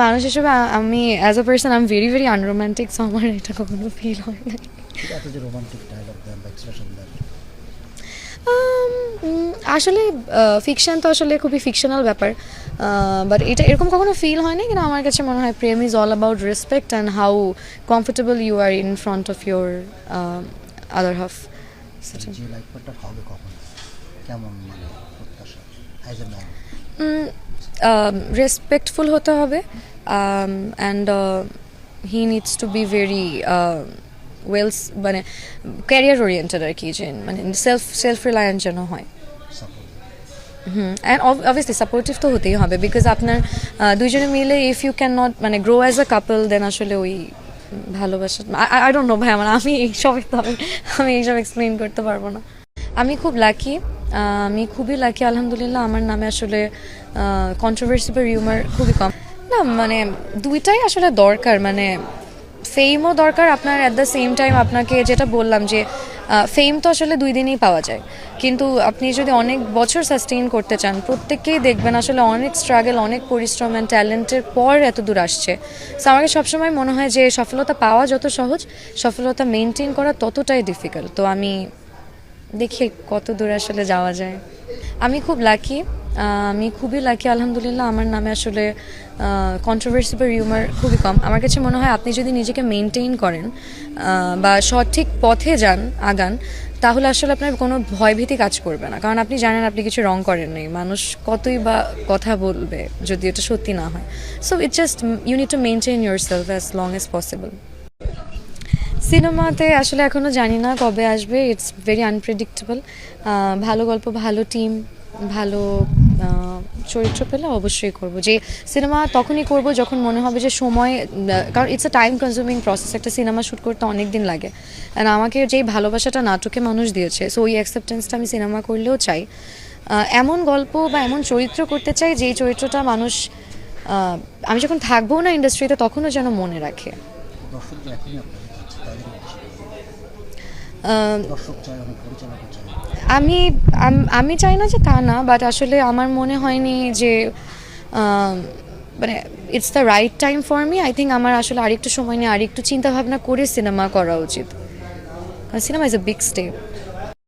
মানুষ হিসেবে আমি as a person I am very very unromantic, so আমার এটা কখনো ফিল হয় না। এত যে রোমান্টিক ডায়লগ দেন বা এক্সপ্রেশন দেন, আসলে ফিকশন তো আসলে খুবই ফিকশনাল ব্যাপার, বাট এটা এরকম কখনো ফিল হয়নি। কিন্তু আমার কাছে মনে হয় প্রেম is all about respect and how comfortable you are in front of your other half. যে লাইফ পার্টনার হবে কখন, কেমন মানে প্রত্যাশা অ্যাজ এ ম্যান? রেসপেক্টফুল হতে হবে, and he needs to be very wells, মানে ক্যারিয়ার ওরিয়েন্টেড আর কি, যে মানে সেলফ রিলায়েন্ট যেন হয়। অ্যান্ড অবভিয়াসলি সাপোর্টিভ তো হতেই হবে, বিকজ আপনার দুইজনে মিলে ইফ ইউ ক্যান নট মানে গ্রো অ্যাজ আ কাপল, দেন আসলে ওই ভালোবাসা আই ডোন্ট নো ভাই, আমার আমি এইসব আমি এইসব এক্সপ্লেন করতে পারবো না। আমি খুব লাকি, আমি খুবই লাকি আলহামদুলিল্লাহ। আমার নামে আসলে কন্ট্রোভার্সি বা রিউমার খুবই কম। না মানে দুইটাই আসলে দরকার, মানে ফেমও দরকার আপনার, অ্যাট দ্য সেম টাইম আপনাকে যেটা বললাম যে ফেম তো আসলে 2 দিনেই পাওয়া যায়, কিন্তু আপনি যদি অনেক বছর সাস্টেইন করতে চান, প্রত্যেককেই দেখবেন আসলে অনেক স্ট্রাগল, অনেক পরিশ্রম অ্যান্ড ট্যালেন্টের পর এত দূর আসছে। সো আমাকে সবসময় মনে হয় যে সফলতা পাওয়া যত সহজ, সফলতা মেনটেন করা ততটাই ডিফিকাল্ট। তো আমি দেখি কত দূর আসলে যাওয়া যায়। আমি খুব লাকি, আমি খুবই লাকি আলহামদুলিল্লাহ। আমার নামে আসলে কন্ট্রোভার্সি বা রিউমার খুবই কম। আমার কাছে মনে হয় আপনি যদি নিজেকে মেনটেন করেন বা সঠিক পথে যান, আগান, তাহলে আসলে আপনার কোনো ভয়ভীতি কাজ করবে না, কারণ আপনি জানেন আপনি কিছু রং করেন নাই। মানুষ কতই বা কথা বলবে যদি এটা সত্যি না হয়। So it's just you need to maintain yourself as long as possible. সিনেমাতে আসলে এখনও জানি না কবে আসবে, ইটস ভেরি আনপ্রেডিক্টেবল। ভালো গল্প, ভালো টিম, ভালো চরিত্র পেলে অবশ্যই করব। যে সিনেমা তখনই করব যখন মনে হবে যে সময়, কারণ it's a time consuming process, একটা সিনেমা শ্যুট করতে অনেক দিন লাগে। অ্যান্ড আমাকে যেই ভালোবাসাটা নাটকে মানুষ দিয়েছে, সো ওই অ্যাকসেপ্টেন্সটা আমি সিনেমা করলেও চাই। এমন গল্প বা এমন চরিত্র করতে চাই যেই চরিত্রটা মানুষ, আমি যখন থাকবো না ইন্ডাস্ট্রিতে তখনও যেন মনে রাখে। দর্শক যে এখনই আপনাকে চাচ্ছে তাদের দর্শক চায়, অনেক পরিচালক চায়। আমি আমি চাই না যে তা না, বাট আসলে আমার মনে হয়নি যে মানে it's the right time for me. I think আমার আসলে আরেকটু সময় নিয়ে আরেকটু চিন্তা ভাবনা করে সিনেমা করা উচিত। Cinema is a big step.